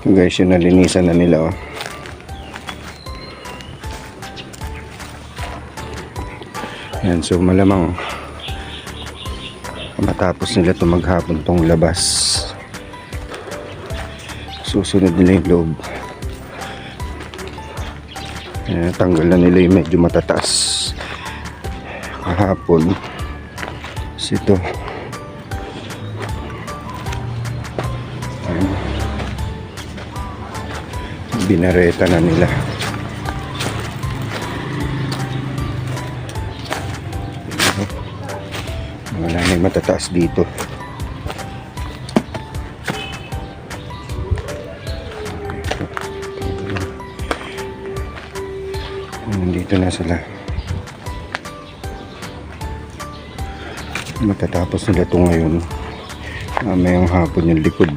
Guys, yung nalinisan na nila, oh. Yan, so malamang matapos nila ito maghapon tong labas, susunod nila yung loob. Yan, tanggal na nila yung medyo matataas kahapon. So ito, yan, binareta na nila. Wala na yung matataas dito. Nandito na sila. Matatapos nila ito ngayon. Mamayang hapon yung likod.